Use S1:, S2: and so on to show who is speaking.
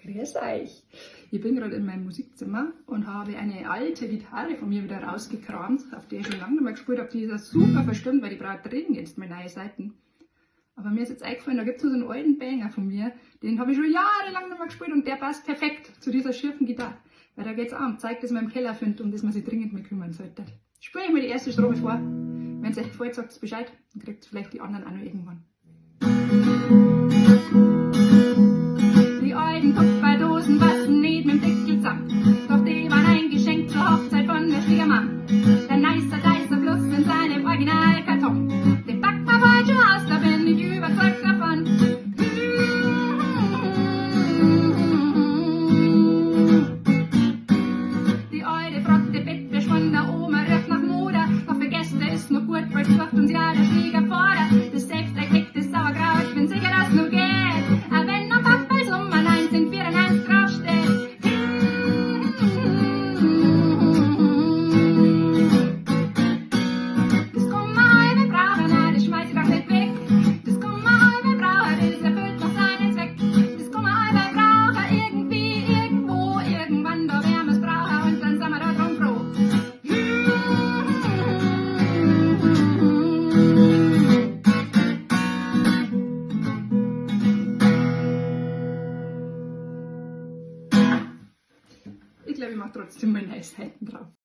S1: Grüß euch! Ich bin gerade in meinem Musikzimmer und habe eine alte Gitarre von mir wieder rausgekramt, auf der ich schon lange nicht mehr gespielt habe. Die ist ja super verstimmt, weil die braucht dringend jetzt mal neue Seiten. Aber mir ist jetzt eingefallen, da gibt es so einen alten Banger von mir, den habe ich schon jahrelang nicht mehr gespielt und der passt perfekt zu dieser schiefen Gitarre. Weil da geht es auch um Zeug, das man im Keller findet, um das man sich dringend mal kümmern sollte. Spiele ich mir die erste Strophe vor. Wenn es euch gefällt, sagt es Bescheid, dann kriegt ihr vielleicht die anderen auch noch irgendwann. Die alten Kupferdosen passen nicht mit dem Deckel zusammen, doch die waren ein Geschenk zur Hochzeit von der Schwiegermann. Der nicer Fluss in seinem Originalkarton, den packt man bald schon aus, da bin ich überzeugt davon. Die alte frotte Bettwäsche von der Oma riecht nach Moder, doch für Gäste ist nur gut, weil sucht uns ja der Schwieger fordert. Das selbst erkriegte Sauerkraut, ich bin sicher, dass nur geht. Aber wenn noch Papa Sommer 1994 draufsteht. Das kann man halbe brauchen, na, das schmeiß ich doch nicht weg. Das kann man halbe brauchen, das erfüllt noch seinen Zweck. Das kann man halbe brauchen, irgendwie, irgendwo, irgendwann, da werden wir's brauchen und dann sind wir da drum froh. Ich glaube, ich mache trotzdem mal neue Seiten drauf.